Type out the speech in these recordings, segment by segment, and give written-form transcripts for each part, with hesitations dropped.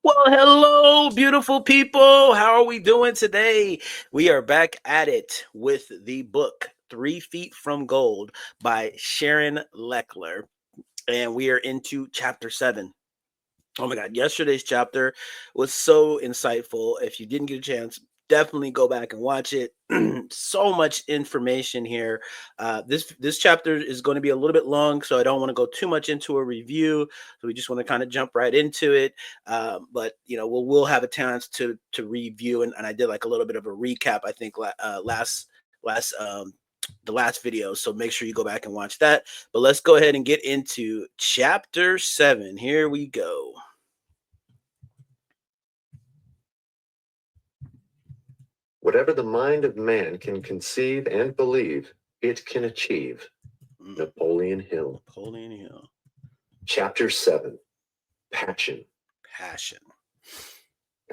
Well, hello, beautiful people. How are we doing today? We are back at it with the book 3 Feet from Gold by Sharon Leckler. And we are into chapter 7. Oh my God, yesterday's chapter was so insightful. If you didn't get a chance, definitely go back and watch it. So much information here. This chapter is going to be a little bit long, so I don't want to go too much into a review. So we just want to kind of jump right into it. But we'll have a chance to review, and I did like a little bit of a recap. I think last the last video. So make sure you go back and watch that. But let's go ahead and get into chapter 7. Here we go. Whatever the mind of man can conceive and believe, it can achieve. Napoleon Hill. Napoleon Hill. Chapter 7. Passion. Passion.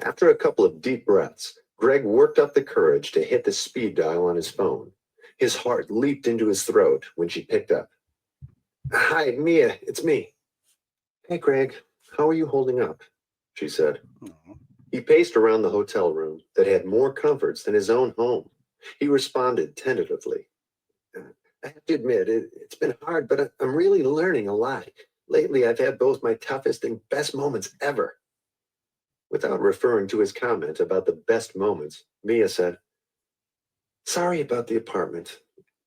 After a couple of deep breaths, Greg worked up the courage to hit the speed dial on his phone. His heart leaped into his throat when she picked up. Hi, Mia, it's me. Hey, Greg, how are you holding up? She said. He paced around the hotel room that had more comforts than his own home. He responded tentatively. I have to admit, it's been hard, but I'm really learning a lot. Lately, I've had both my toughest and best moments ever. Without referring to his comment about the best moments, Mia said, Sorry about the apartment.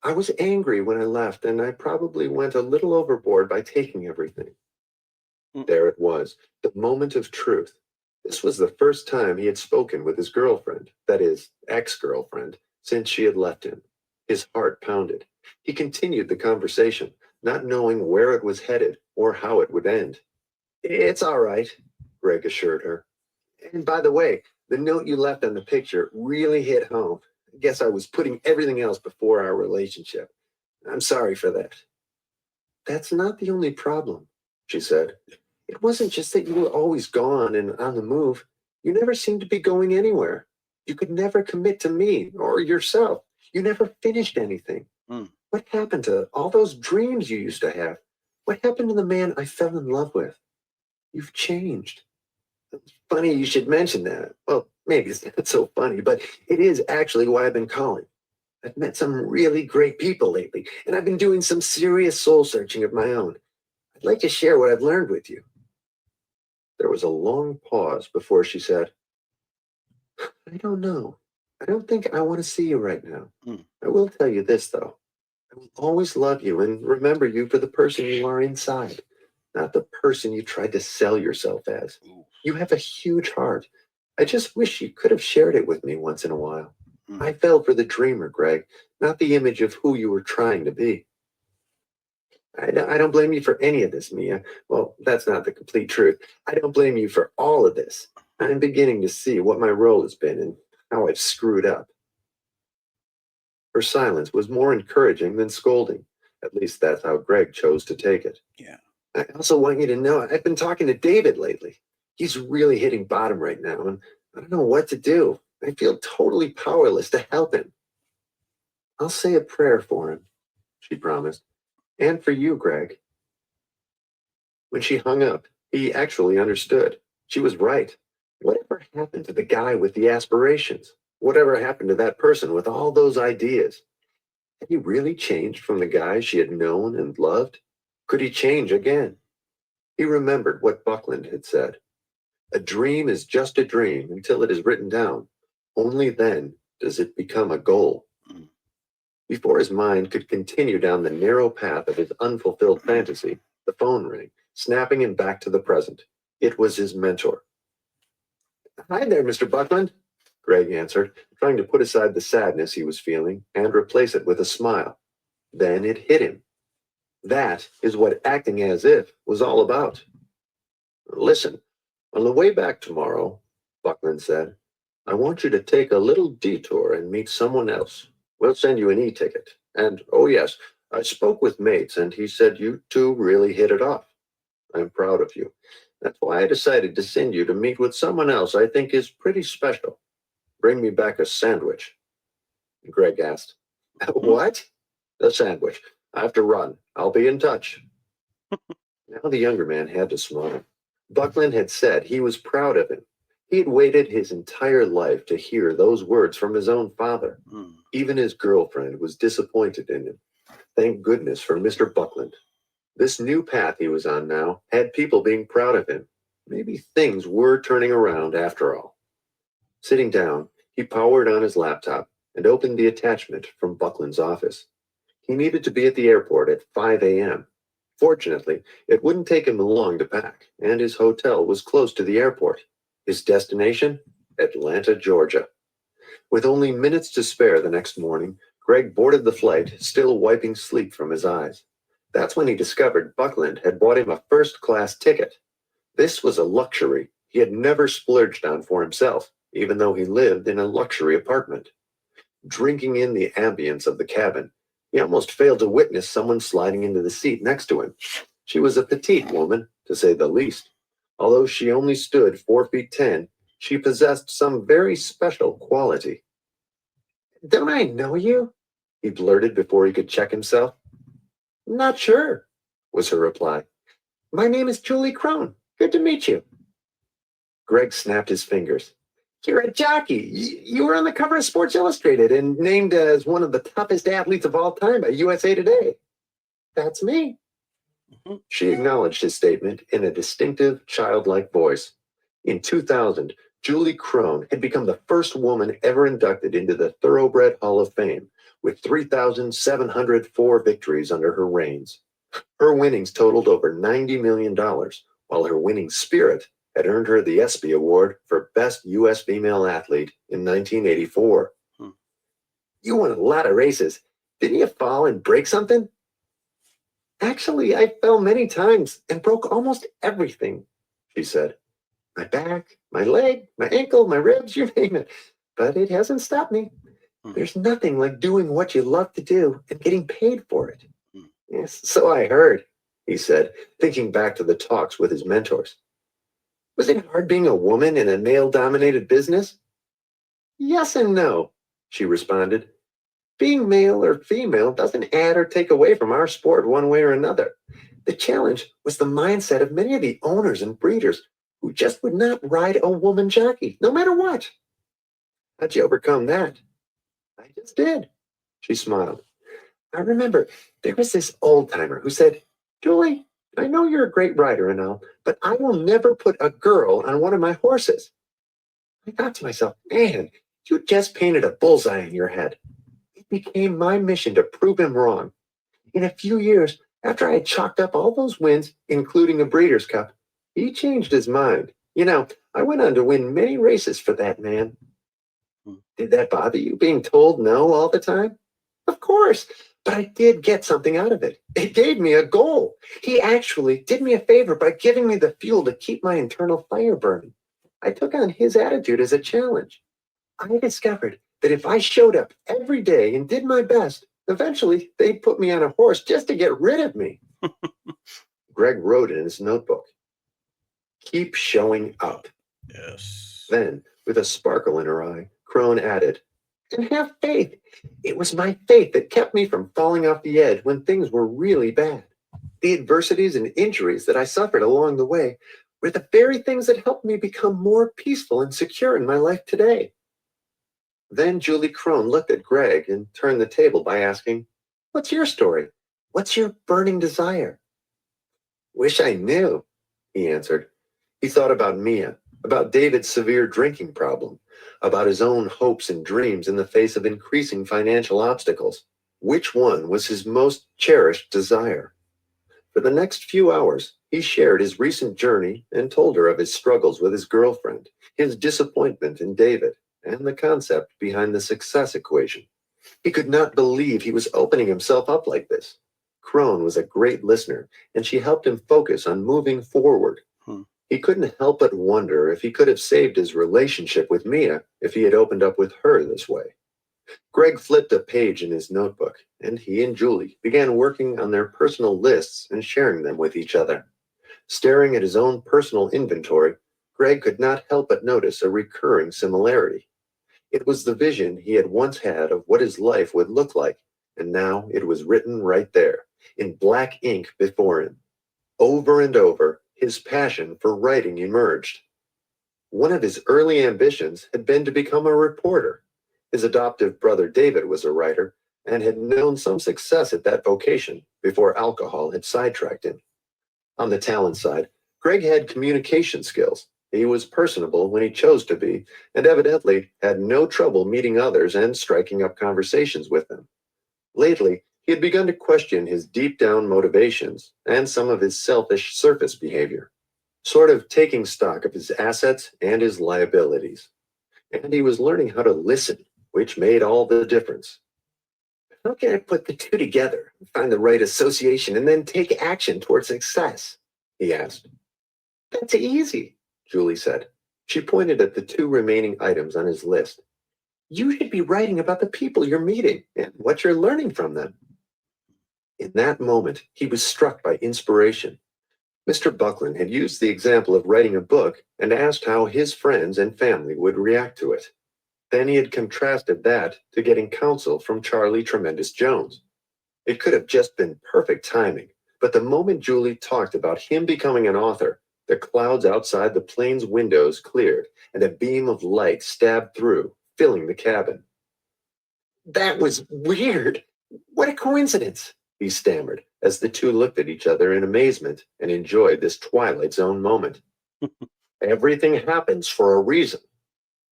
I was angry when I left, and I probably went a little overboard by taking everything. There it was, the moment of truth. This was the first time he had spoken with his girlfriend, that is, ex-girlfriend, since she had left him. His heart pounded. He continued the conversation, not knowing where it was headed or how it would end. It's all right, Greg assured her. And by the way, the note you left on the picture really hit home. I guess I was putting everything else before our relationship. I'm sorry for that. That's not the only problem, she said. It wasn't just that you were always gone and on the move. You never seemed to be going anywhere. You could never commit to me or yourself. You never finished anything. What happened to all those dreams you used to have? What happened to the man I fell in love with? You've changed. It's funny you should mention that. Well, maybe it's not so funny, but it is actually why I've been calling. I've met some really great people lately, and I've been doing some serious soul searching of my own. I'd like to share what I've learned with you. There was a long pause before she said, I don't know. I don't think I want to see you right now. I will tell you this, though. I will always love you and remember you for the person you are inside, not the person you tried to sell yourself as. You have a huge heart. I just wish you could have shared it with me once in a while. I fell for the dreamer, Greg, not the image of who you were trying to be. I don't blame you for any of this, Mia. Well, that's not the complete truth. I don't blame you for all of this. I'm beginning to see what my role has been and how I've screwed up. Her silence was more encouraging than scolding. At least that's how Greg chose to take it. Yeah. I also want you to know I've been talking to David lately. He's really hitting bottom right now, and I don't know what to do. I feel totally powerless to help him. I'll say a prayer for him, she promised. And for you, Greg. When she hung up, he actually understood. She was right. Whatever happened to the guy with the aspirations? Whatever happened to that person with all those ideas? Had he really changed from the guy she had known and loved? Could he change again? He remembered what Buckland had said. A dream is just a dream until it is written down. Only then does it become a goal. Before his mind could continue down the narrow path of his unfulfilled fantasy, the phone rang, snapping him back to the present. It was his mentor. Hi there, Mr. Buckland, Greg answered, trying to put aside the sadness he was feeling and replace it with a smile. Then it hit him. That is what acting as if was all about. Listen, on the way back tomorrow, Buckland said, I want you to take a little detour and meet someone else. We'll send you an e-ticket. And, oh yes, I spoke with Mates and he said you two really hit it off. I'm proud of you. That's why I decided to send you to meet with someone else I think is pretty special. Bring me back a sandwich. Greg asked. What? A sandwich. I have to run. I'll be in touch. Now the younger man had to smile. Buckland had said he was proud of him. He had waited his entire life to hear those words from his own father. Even his girlfriend was disappointed in him. Thank goodness for Mr. Buckland. This new path he was on now had people being proud of him. Maybe things were turning around after all. Sitting down, he powered on his laptop and opened the attachment from Buckland's office. He needed to be at the airport at 5 a.m. Fortunately, it wouldn't take him long to pack, and his hotel was close to the airport. His destination? Atlanta, Georgia. With only minutes to spare the next morning, Greg boarded the flight, still wiping sleep from his eyes. That's when he discovered Buckland had bought him a first-class ticket. This was a luxury he had never splurged on for himself, even though he lived in a luxury apartment. Drinking in the ambience of the cabin, he almost failed to witness someone sliding into the seat next to him. She was a petite woman, to say the least. Although she only stood 4 feet 10, she possessed some very special quality. "Don't I know you?" he blurted before he could check himself. "Not sure," was her reply. "My name is Julie Crone. Good to meet you." Greg snapped his fingers. "You're a jockey. You were on the cover of Sports Illustrated and named as one of the toughest athletes of all time by USA Today." "That's me." She acknowledged his statement in a distinctive, childlike voice. In 2000, Julie Crone had become the first woman ever inducted into the Thoroughbred Hall of Fame, with 3,704 victories under her reigns. Her winnings totaled over $90 million, while her winning spirit had earned her the ESPY Award for Best U.S. Female Athlete in 1984. "You won a lot of races. Didn't you fall and break something?" "Actually, I fell many times and broke almost everything," she said. "My back, my leg, my ankle, my ribs, you name it. But it hasn't stopped me. There's nothing like doing what you love to do and getting paid for it." "Yes, so I heard," he said, thinking back to the talks with his mentors. "Was it hard being a woman in a male-dominated business?" "Yes and no," she responded. "Being male or female doesn't add or take away from our sport one way or another. The challenge was the mindset of many of the owners and breeders who just would not ride a woman jockey, no matter what." "How'd you overcome that?" "I just did," she smiled. "I remember there was this old-timer who said, 'Julie, I know you're a great rider and all, but I will never put a girl on one of my horses.' I thought to myself, man, you just painted a bullseye in your head." It became my mission to prove him wrong. In a few years, after I had chalked up all those wins, including a Breeders' Cup, he changed his mind. I went on to win many races for that man. Did that bother you, being told no all the time? Of course, but I did get something out of it. It gave me a goal. He actually did me a favor by giving me the fuel to keep my internal fire burning. I took on his attitude as a challenge. I discovered that if I showed up every day and did my best, eventually they'd put me on a horse just to get rid of me. Greg wrote in his notebook, "Keep showing up." Yes. Then, with a sparkle in her eye, Crone added, "And have faith. It was my faith that kept me from falling off the edge when things were really bad. The adversities and injuries that I suffered along the way were the very things that helped me become more peaceful and secure in my life today." Then Julie Crone looked at Greg and turned the table by asking, "What's your story? What's your burning desire?" "Wish I knew," he answered. He thought about Mia, about David's severe drinking problem, about his own hopes and dreams in the face of increasing financial obstacles. Which one was his most cherished desire? For the next few hours, he shared his recent journey and told her of his struggles with his girlfriend, his disappointment in David, and the concept behind the success equation. He could not believe he was opening himself up like this. Crone was a great listener, and she helped him focus on moving forward. He couldn't help but wonder if he could have saved his relationship with Mia if he had opened up with her this way. Greg flipped a page in his notebook, and he and Julie began working on their personal lists and sharing them with each other. Staring at his own personal inventory, Greg could not help but notice a recurring similarity. It was the vision he had once had of what his life would look like, and now it was written right there, in black ink before him. Over and over, his passion for writing emerged. One of his early ambitions had been to become a reporter. His adoptive brother David was a writer and had known some success at that vocation before alcohol had sidetracked him. On the talent side, Greg had communication skills. He was personable when he chose to be, and evidently had no trouble meeting others and striking up conversations with them. Lately, he had begun to question his deep down motivations and some of his selfish surface behavior, sort of taking stock of his assets and his liabilities. And he was learning how to listen, which made all the difference. How can I put the two together, find the right association, and then take action toward success? He asked. That's easy, Julie said. She pointed at the two remaining items on his list. You should be writing about the people you're meeting and what you're learning from them. In that moment, he was struck by inspiration. Mr. Buckland had used the example of writing a book and asked how his friends and family would react to it. Then he had contrasted that to getting counsel from Charlie Tremendous Jones. It could have just been perfect timing, but the moment Julie talked about him becoming an author, the clouds outside the plane's windows cleared and a beam of light stabbed through, filling the cabin. That was weird. What a coincidence, he stammered as the two looked at each other in amazement and enjoyed this Twilight Zone moment. Everything happens for a reason,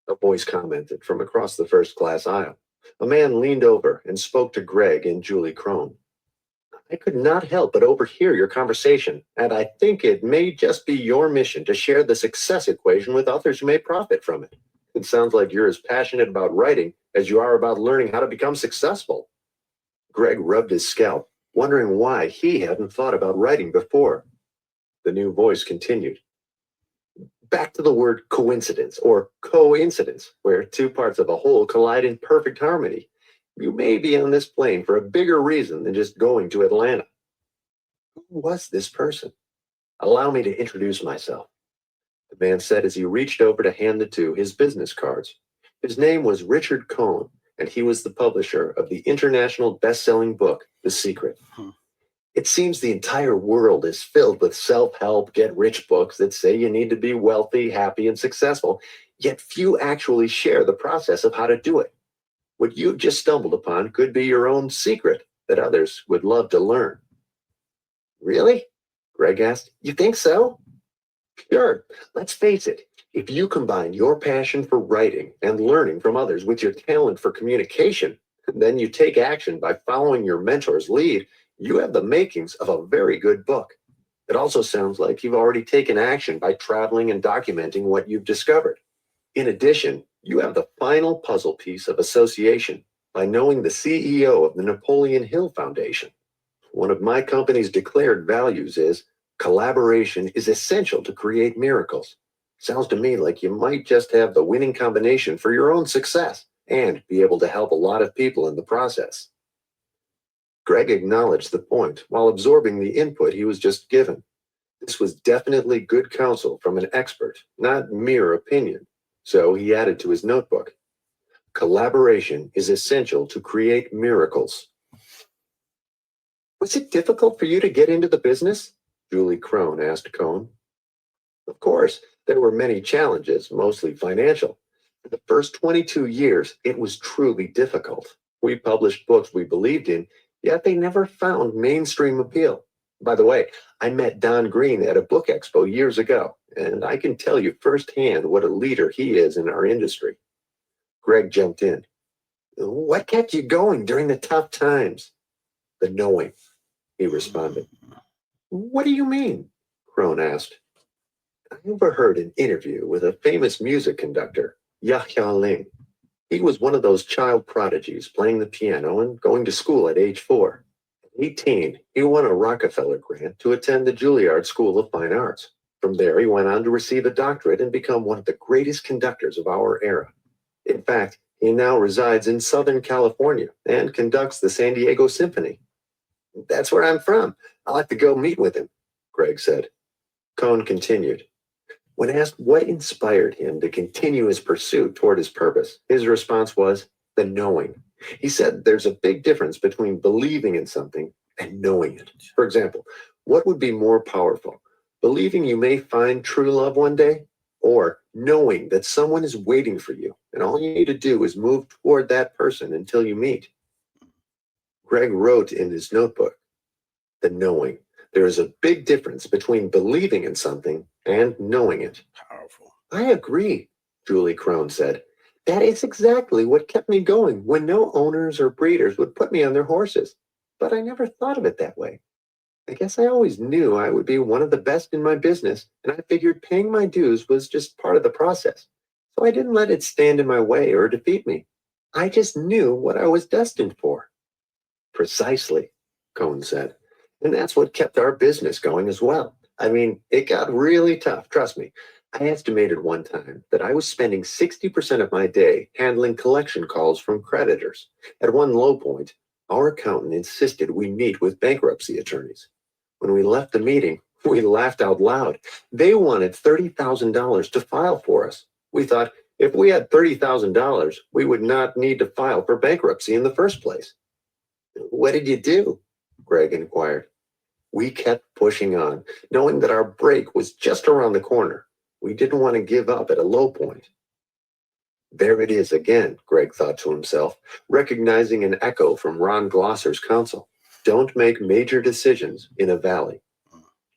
a voice commented from across the first-class aisle. A man leaned over and spoke to Greg and Julie Crone. I could not help but overhear your conversation, and I think it may just be your mission to share the success equation with others who may profit from it. It sounds like you're as passionate about writing as you are about learning how to become successful. Greg rubbed his scalp, wondering why he hadn't thought about writing before. The new voice continued. Back to the word coincidence or coincidence, where two parts of a whole collide in perfect harmony. You may be on this plane for a bigger reason than just going to Atlanta. Who was this person? Allow me to introduce myself, the man said as he reached over to hand the two his business cards. His name was Richard Cohn, and he was the publisher of the international best-selling book, The Secret. It seems the entire world is filled with self-help, get-rich books that say you need to be wealthy, happy, and successful, yet few actually share the process of how to do it. What you've just stumbled upon could be your own secret that others would love to learn. Really? Greg asked. You think so? Sure. Let's face it. If you combine your passion for writing and learning from others with your talent for communication, then you take action by following your mentor's lead, you have the makings of a very good book. It also sounds like you've already taken action by traveling and documenting what you've discovered. In addition, you have the final puzzle piece of association by knowing the CEO of the Napoleon Hill Foundation. One of my company's declared values is collaboration is essential to create miracles. Sounds to me like you might just have the winning combination for your own success and be able to help a lot of people in the process. Greg acknowledged the point while absorbing the input he was just given. This was definitely good counsel from an expert, not mere opinion. So he added to his notebook, collaboration is essential to create miracles. Was it difficult for you to get into the business? Julie Crone asked Cohn. Of course, there were many challenges, mostly financial. For the first 22 years, it was truly difficult. We published books we believed in, yet they never found mainstream appeal. By the way, I met Don Green at a book expo years ago, and I can tell you firsthand what a leader he is in our industry. Greg jumped in. What kept you going during the tough times? The knowing, he responded. What do you mean? Crone asked. I overheard an interview with a famous music conductor, Yahya Ling. He was one of those child prodigies playing the piano and going to school at age 4. At 18, he won a Rockefeller grant to attend the Juilliard School of Fine Arts. From there, he went on to receive a doctorate and become one of the greatest conductors of our era. In fact, he now resides in Southern California and conducts the San Diego Symphony. That's where I'm from. I'll have to go meet with him, Greg said. Cohn continued. When asked what inspired him to continue his pursuit toward his purpose, his response was the knowing. He said there's a big difference between believing in something and knowing it. For example, what would be more powerful, believing you may find true love one day, or knowing that someone is waiting for you and all you need to do is move toward that person until you meet. Greg wrote in his notebook, the knowing. There is a big difference between believing in something and knowing it. Powerful. I agree, Julie Crone said. That is exactly what kept me going when no owners or breeders would put me on their horses. But I never thought of it that way. I guess I always knew I would be one of the best in my business, and I figured paying my dues was just part of the process. So I didn't let it stand in my way or defeat me. I just knew what I was destined for. Precisely, Cohn said. And that's what kept our business going as well. I mean, it got really tough, trust me. I estimated one time that I was spending 60% of my day handling collection calls from creditors. At one low point, our accountant insisted we meet with bankruptcy attorneys. When we left the meeting, we laughed out loud. They wanted $30,000 to file for us. We thought if we had $30,000, we would not need to file for bankruptcy in the first place. What did you do? Greg inquired. We kept pushing on, knowing that our break was just around the corner. We didn't want to give up at a low point. There it is again, Greg thought to himself, recognizing an echo from Ron Glosser's counsel. Don't make major decisions in a valley.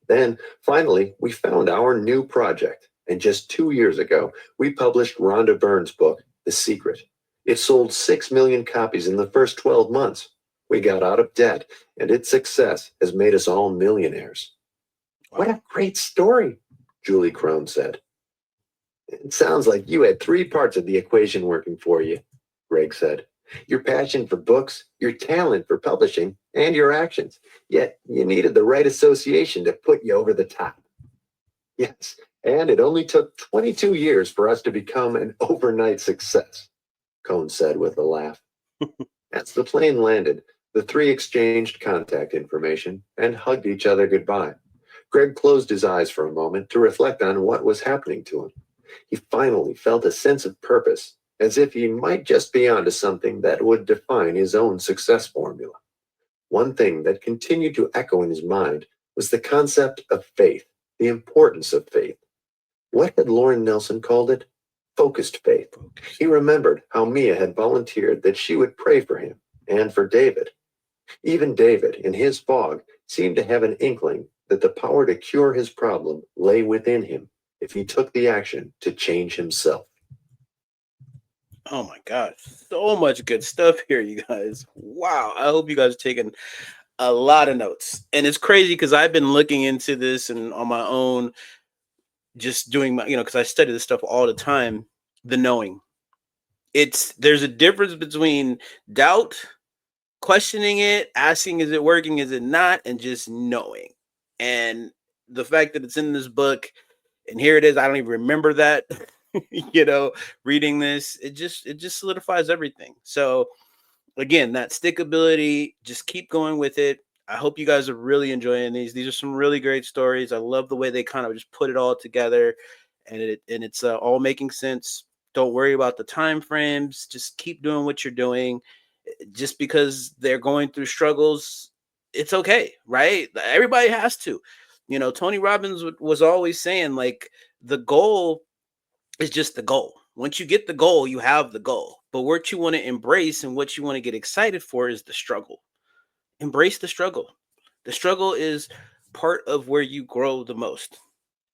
Then, finally, we found our new project. And just 2 years ago, we published Rhonda Byrne's book, The Secret. It sold 6 million copies in the first 12 months. We got out of debt, and its success has made us all millionaires. Wow. What a great story, Julie Crone said. It sounds like you had 3 parts of the equation working for you, Greg said. Your passion for books, your talent for publishing, and your actions. Yet you needed the right association to put you over the top. Yes, and it only took 22 years for us to become an overnight success, Cohn said with a laugh. As the plane landed, the 3 exchanged contact information and hugged each other goodbye. Greg closed his eyes for a moment to reflect on what was happening to him. He finally felt a sense of purpose, as if he might just be onto something that would define his own success formula. One thing that continued to echo in his mind was the concept of faith, the importance of faith. What had Lauren Nelson called it? Focused faith. He remembered how Mia had volunteered that she would pray for him and for David. Even David, in his fog, seemed to have an inkling that the power to cure his problem lay within him if he took the action to change himself. Oh my God. So much good stuff here, you guys. Wow. I hope you guys are taking a lot of notes. And it's crazy because I've been looking into this and on my own, just doing my, because I study this stuff all the time, the knowing. There's a difference between doubt, questioning it, asking, is it working, is it not, and just knowing. And the fact that it's in this book, and here it is, I don't even remember that, reading this, it just solidifies everything. So again, that stickability, just keep going with it. I hope you guys are really enjoying these. These are some really great stories. I love the way they kind of just put it all together, and it's all making sense. Don't worry about the time frames. Just keep doing what you're doing. Just because they're going through struggles, it's okay, right? Everybody has to. Tony Robbins was always saying, like, the goal is just the goal. Once you get the goal, you have the goal. But what you want to embrace and what you want to get excited for is the struggle. Embrace the struggle. The struggle is part of where you grow the most.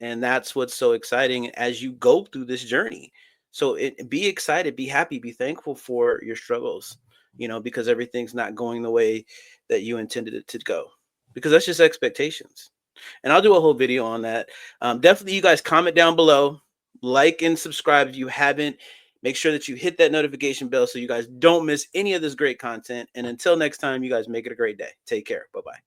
And that's what's so exciting as you go through this journey. So be excited, be happy, be thankful for your struggles, because everything's not going the way that you intended it to go, because that's just expectations. And I'll do a whole video on that. Definitely, you guys comment down below, like and subscribe if you haven't. Make sure that you hit that notification bell so you guys don't miss any of this great content. And until next time, you guys make it a great day. Take care. Bye-bye.